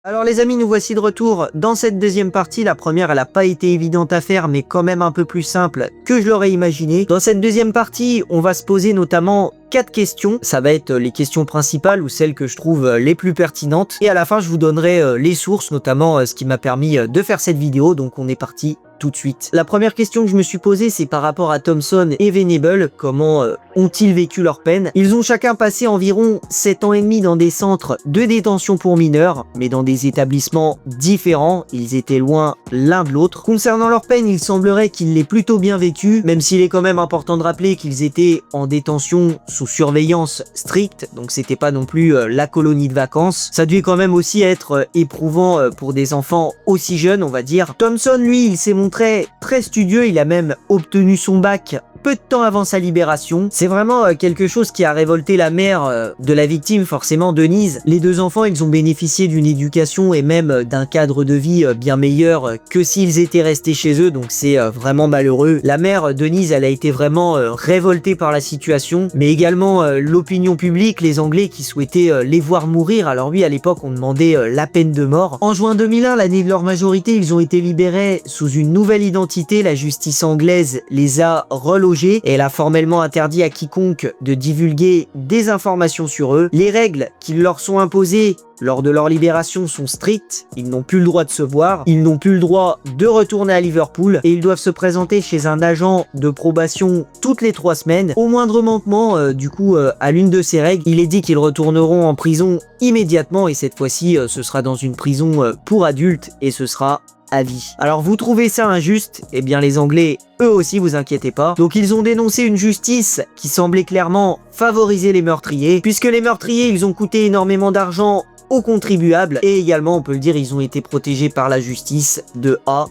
Alors les amis, nous voici de retour dans cette deuxième partie. La première, elle n'a pas été évidente à faire, mais quand même un peu plus simple que je l'aurais imaginé. Dans cette deuxième partie, on va se poser notamment 4 questions. Ça va être les questions principales ou celles que je trouve les plus pertinentes. Et à la fin, je vous donnerai les sources, notamment ce qui m'a permis de faire cette vidéo. Donc on est parti tout de suite. La première question que je me suis posée, c'est par rapport à Thompson et Venable. Comment ont-ils vécu leur peine? Ils ont chacun passé environ 7 ans et demi dans des centres de détention pour mineurs, mais dans des établissements différents. Ils étaient loin l'un de l'autre. Concernant leur peine, il semblerait qu'ils l'aient plutôt bien vécu, même s'il est quand même important de rappeler qu'ils étaient en détention sous surveillance stricte, donc c'était pas non plus la colonie de vacances. Ça devait quand même aussi être éprouvant pour des enfants aussi jeunes, on va dire. Thompson, lui, il s'est montré très studieux, il a même obtenu son bac peu de temps avant sa libération. C'est vraiment quelque chose qui a révolté la mère de la victime, forcément Denise. Les deux enfants, ils ont bénéficié d'une éducation et même d'un cadre de vie bien meilleur que s'ils étaient restés chez eux, donc c'est vraiment malheureux. La mère, Denise, elle a été vraiment révoltée par la situation, mais également l'opinion publique, les Anglais qui souhaitaient les voir mourir. Alors oui, à l'époque, on demandait la peine de mort. En juin 2001, l'année de leur majorité, ils ont été libérés sous une nouvelle identité. La justice anglaise les a relogés et elle a formellement interdit à quiconque de divulguer des informations sur eux. Les règles qui leur sont imposées lors de leur libération sont strictes, ils n'ont plus le droit de se voir, ils n'ont plus le droit de retourner à Liverpool et ils doivent se présenter chez un agent de probation toutes les 3 semaines. Au moindre manquement, à l'une de ces règles, il est dit qu'ils retourneront en prison immédiatement et cette fois-ci, ce sera dans une prison pour adultes et ce sera à vie. Alors vous trouvez ça injuste? Eh bien les Anglais, eux aussi, vous inquiétez pas. Donc ils ont dénoncé une justice qui semblait clairement favoriser les meurtriers, puisque les meurtriers, ils ont coûté énormément d'argent aux contribuables et également, on peut le dire, ils ont été protégés par la justice de A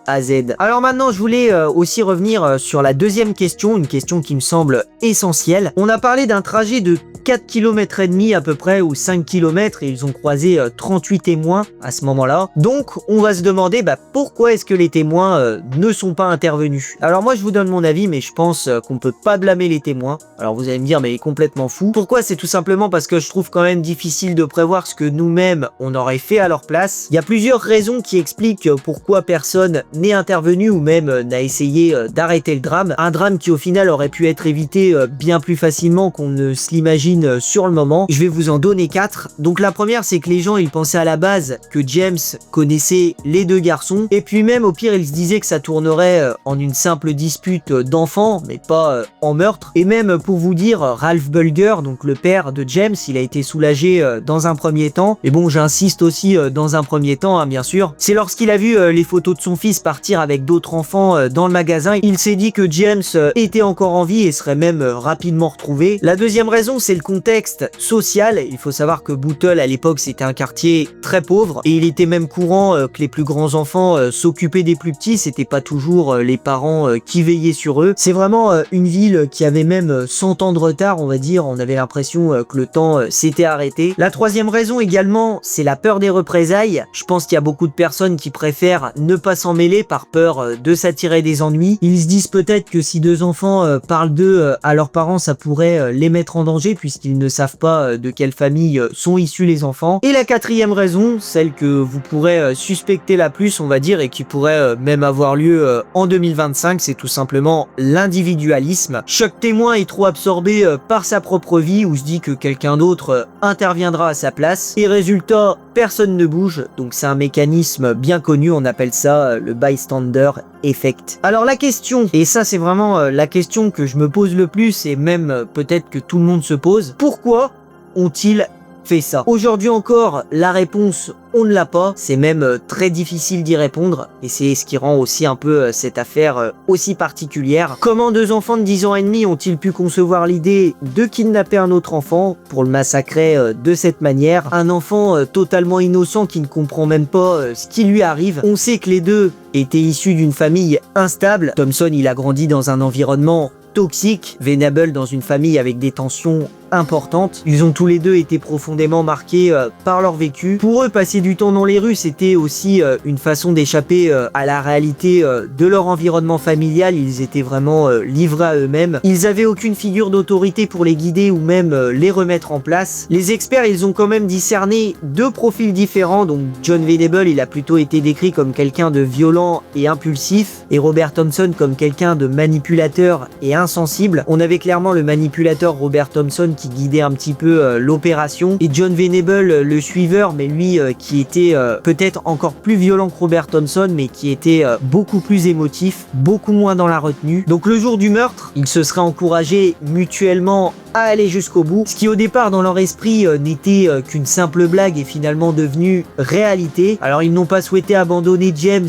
à Z. Alors maintenant, je voulais aussi revenir sur la deuxième question, une question qui me semble essentielle. On a parlé d'un trajet de 4 km et demi à peu près, ou 5 km, et ils ont croisé 38 témoins à ce moment-là. Donc, on va se demander pourquoi est-ce que les témoins ne sont pas intervenus. Alors moi, je vous donne mon avis, mais je pense qu'on peut pas blâmer les témoins. Alors vous allez me dire, mais il est complètement fou. Pourquoi? C'est tout simplement parce que je trouve quand même difficile de prévoir ce que nous-mêmes, on aurait fait à leur place. Il y a plusieurs raisons qui expliquent pourquoi personne n'est intervenu ou même n'a essayé d'arrêter le drame. Un drame qui au final aurait pu être évité bien plus facilement qu'on ne se l'imagine sur le moment. Je vais vous en donner 4. Donc la première, c'est que les gens, ils pensaient à la base que James connaissait les deux garçons et puis même au pire, ils se disaient que ça tournerait en une simple dispute d'enfants, mais pas en meurtre. Et même pour vous dire, Ralph Bulger, donc le père de James, il a été soulagé dans un premier temps. Et bon, j'insiste aussi dans un premier temps, hein, bien sûr. C'est lorsqu'il a vu les photos de son fils partir avec d'autres enfants dans le magasin, il s'est dit que James était encore en vie et serait même rapidement retrouvé. La deuxième raison, c'est le contexte social. Il faut savoir que Bootle à l'époque c'était un quartier très pauvre et il était même courant que les plus grands enfants s'occupaient des plus petits, c'était pas toujours les parents qui veillaient sur eux. C'est vraiment une ville qui avait même 100 ans de retard, on va dire. On avait l'impression que le temps s'était arrêté. La troisième raison également, c'est la peur des représailles. Je pense qu'il y a beaucoup de personnes qui préfèrent ne pas s'en mêler par peur de s'attirer des ennuis. Ils se disent peut-être que si deux enfants parlent d'eux à leurs parents, ça pourrait les mettre en danger puisqu'ils ne savent pas de quelle famille sont issus les enfants. Et la quatrième raison, celle que vous pourrez suspecter la plus, on va dire, et qui pourrait même avoir lieu en 2025, c'est tout simplement l'individualisme. Chaque témoin est trop absorbé par sa propre vie ou se dit que quelqu'un d'autre interviendra à sa place. Et résultat, personne ne bouge. Donc c'est un mécanisme bien connu, on appelle ça le bystander effect. Alors la question, et ça c'est vraiment la question que je me pose le plus et même peut-être que tout le monde se pose, pourquoi ont-ils fait ça? Aujourd'hui encore, la réponse, on ne l'a pas. C'est même très difficile d'y répondre et c'est ce qui rend aussi un peu cette affaire aussi particulière. Comment deux enfants de 10 ans et demi ont-ils pu concevoir l'idée de kidnapper un autre enfant pour le massacrer de cette manière? Un enfant totalement innocent qui ne comprend même pas ce qui lui arrive. On sait que les deux étaient issus d'une famille instable. Thompson, il a grandi dans un environnement toxique, Venable dans une famille avec des tensions importante. Ils ont tous les deux été profondément marqués par leur vécu. Pour eux, passer du temps dans les rues, c'était aussi une façon d'échapper à la réalité de leur environnement familial. Ils étaient vraiment livrés à eux-mêmes. Ils avaient aucune figure d'autorité pour les guider ou même les remettre en place. Les experts, ils ont quand même discerné deux profils différents. Donc John Venable, il a plutôt été décrit comme quelqu'un de violent et impulsif, et Robert Thompson comme quelqu'un de manipulateur et insensible. On avait clairement le manipulateur Robert Thompson qui guidait un petit peu l'opération, et John Venable le suiveur, mais lui qui était peut-être encore plus violent que Robert Thompson, mais qui était beaucoup plus émotif, beaucoup moins dans la retenue. Donc le jour du meurtre, ils se seraient encouragés mutuellement à aller jusqu'au bout, ce qui au départ dans leur esprit n'était qu'une simple blague est finalement devenu réalité. Alors ils n'ont pas souhaité abandonner James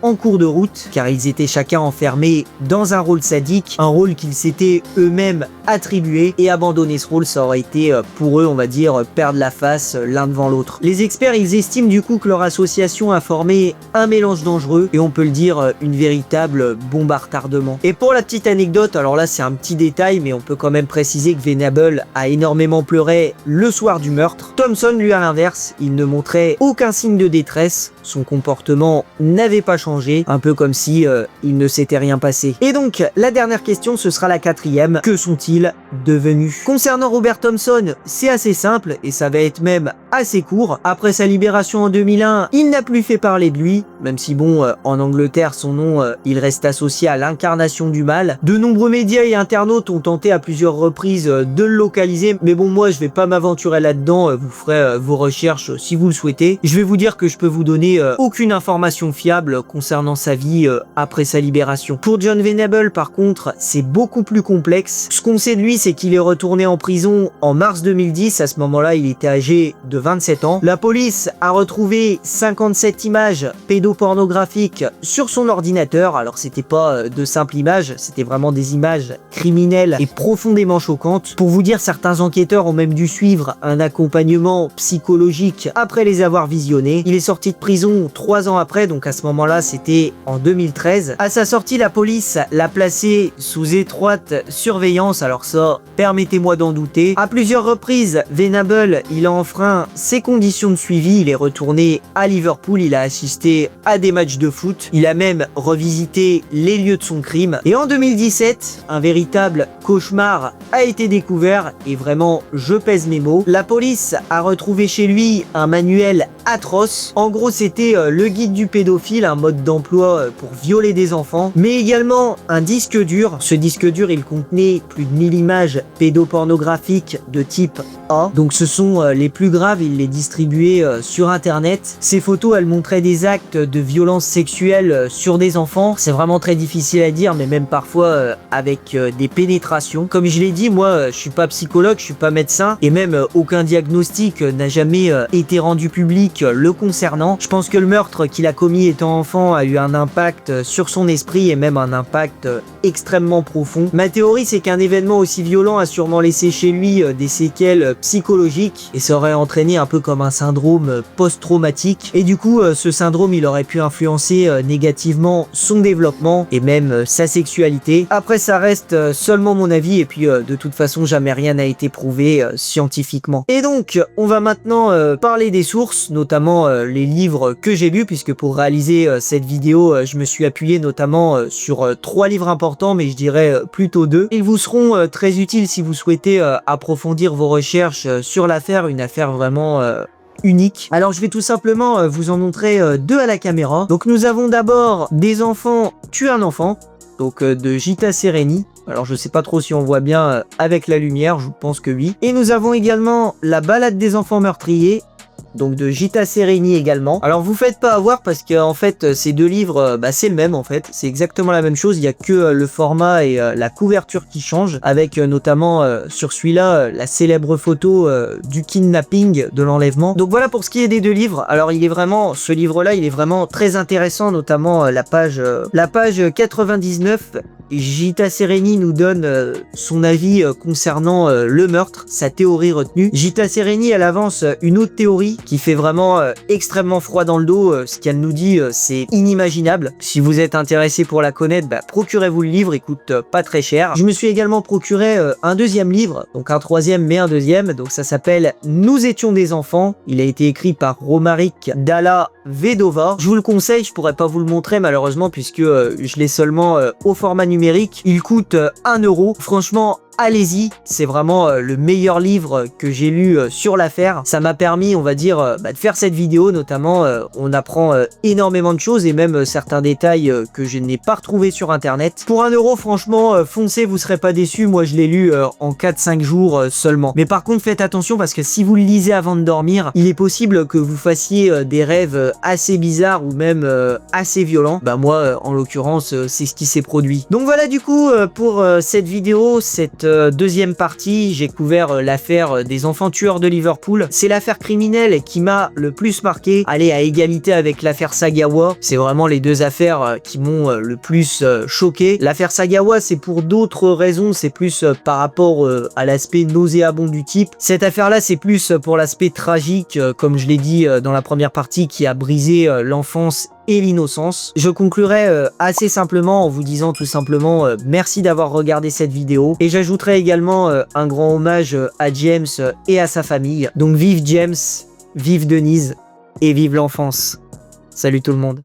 en cours de route, car ils étaient chacun enfermés dans un rôle sadique, un rôle qu'ils s'étaient eux-mêmes attribué, et abandonner ce rôle, ça aurait été pour eux, on va dire, perdre la face l'un devant l'autre. Les experts, ils estiment du coup que leur association a formé un mélange dangereux, et on peut le dire, une véritable bombe à retardement. Et pour la petite anecdote, alors là c'est un petit détail, mais on peut quand même préciser que Venable a énormément pleuré le soir du meurtre. Thompson, lui, à l'inverse, il ne montrait aucun signe de détresse, son comportement n'avait pas changé, un peu comme si il ne s'était rien passé. Et donc, la dernière question, ce sera la quatrième. Que sont-ils devenus? Concernant Robert Thompson, c'est assez simple, et ça va être même assez court. Après sa libération en 2001, il n'a plus fait parler de lui, même si bon, en Angleterre, son nom, il reste associé à l'incarnation du mal. De nombreux médias et internautes ont tenté à plusieurs reprises de le localiser, mais bon, moi je vais pas m'aventurer là-dedans, vous ferez vos recherches si vous le souhaitez. Je vais vous dire que je peux vous donner aucune information fiable concernant sa vie après sa libération. Pour John Venable, par contre, c'est beaucoup plus complexe. Ce qu'on sait de lui, c'est qu'il est retourné en prison en mars 2010, à ce moment-là il était âgé de 27 ans. La police a retrouvé 57 images pédopornographiques sur son ordinateur, alors c'était pas de simples images, c'était vraiment des images criminelles et profondément choquantes. Pour vous dire, certains enquêteurs ont même dû suivre un accompagnement psychologique après les avoir visionnés. Il est sorti de prison 3 ans après, donc à ce moment-là c'était en 2013. À sa sortie, la police l'a placé sous étroite surveillance, alors ça, permettez-moi d'en douter. À plusieurs reprises, Venable, il a enfreint ses conditions de suivi, il est retourné à Liverpool, il a assisté à des matchs de foot, il a même revisité les lieux de son crime. Et en 2017, un véritable cauchemar a été découvert, et vraiment, je pèse mes mots. La police a retrouvé chez lui un manuel atroce. En gros, c'était le guide du pédophile, un mode d'emploi pour violer des enfants, mais également un disque dur. Ce disque dur, il contenait plus de 1000 images pédopornographiques de type A. Donc ce sont les plus graves, il les distribuait sur internet. Ces photos, elles montraient des actes de violence sexuelle sur des enfants. C'est vraiment très difficile à dire, mais même parfois avec des pénétrations. Comme je l'ai dit, moi je suis pas psychologue, je suis pas médecin, et même aucun diagnostic n'a jamais été rendu public le concernant. Je pense que le meurtre qu'il a commis étant enfant a eu un impact sur son esprit, et même un impact extrêmement profond. Ma théorie, c'est qu'un événement aussi violent a sûrement laissé chez lui des séquelles psychologiques, et ça aurait entraîné un peu comme un syndrome post-traumatique, et du coup ce syndrome, il aurait pu influencer négativement son développement et même sa sexualité. Après, ça reste seulement mon avis, et puis de toute façon jamais rien n'a été prouvé scientifiquement. Et donc on va maintenant parler des sources, notamment les livres que j'ai lus, puisque pour réaliser cette vidéo je me suis appuyé notamment sur 3 livres importants, mais je dirais plutôt 2. Ils vous seront très utiles si vous souhaitez approfondir vos recherches sur l'affaire, une affaire vraiment unique. Alors je vais tout simplement vous en montrer 2 à la caméra. Donc nous avons d'abord Des enfants tuent un enfant, donc de Gita Sereni. Alors je sais pas trop si on voit bien avec la lumière, je pense que oui. Et nous avons également La balade des enfants meurtriers, donc de Gita Sereni également. Alors vous faites pas avoir, parce que en fait ces 2 livres, c'est le même en fait, c'est exactement la même chose, il y a que le format et la couverture qui changent, avec notamment sur celui-là la célèbre photo du kidnapping, de l'enlèvement. Donc voilà pour ce qui est des 2 livres. Alors il est vraiment, ce livre-là, il est vraiment très intéressant, notamment la page 99. Gita Sereni nous donne son avis concernant le meurtre, sa théorie retenue. Gita Sereni, elle avance une autre théorie qui fait vraiment extrêmement froid dans le dos. Ce qu'elle nous dit, c'est inimaginable. Si vous êtes intéressé pour la connaître, procurez-vous le livre, il coûte pas très cher. Je me suis également procuré un deuxième livre, donc un troisième mais un deuxième, donc ça s'appelle Nous étions des enfants. Il a été écrit par Romaric Dalla Vedova. Je vous le conseille, je pourrais pas vous le montrer malheureusement puisque je l'ai seulement au format numérique. Il coûte 1 €. Franchement, allez-y, c'est vraiment le meilleur livre que j'ai lu sur l'affaire. Ça m'a permis, on va dire, de faire cette vidéo, notamment on apprend énormément de choses et même certains détails que je n'ai pas retrouvés sur internet. Pour 1 €, franchement, foncez, vous serez pas déçus. Moi je l'ai lu en 4-5 jours seulement. Mais par contre faites attention parce que si vous le lisez avant de dormir, il est possible que vous fassiez des rêves assez bizarres ou même assez violents. Moi en l'occurrence c'est ce qui s'est produit. Donc voilà du coup pour cette vidéo, cette deuxième partie, j'ai couvert l'affaire des enfants tueurs de Liverpool. C'est l'affaire criminelle qui m'a le plus marqué. Allez, à égalité avec l'affaire Sagawa. C'est vraiment les deux affaires qui m'ont le plus choqué. L'affaire Sagawa, c'est pour d'autres raisons. C'est plus par rapport à l'aspect nauséabond du type. Cette affaire-là, c'est plus pour l'aspect tragique, comme je l'ai dit dans la première partie, qui a brisé l'enfance et l'innocence. Je conclurai assez simplement en vous disant tout simplement merci d'avoir regardé cette vidéo et j'ajouterai également un grand hommage à James et à sa famille. Donc vive James, vive Denise et vive l'enfance. Salut tout le monde.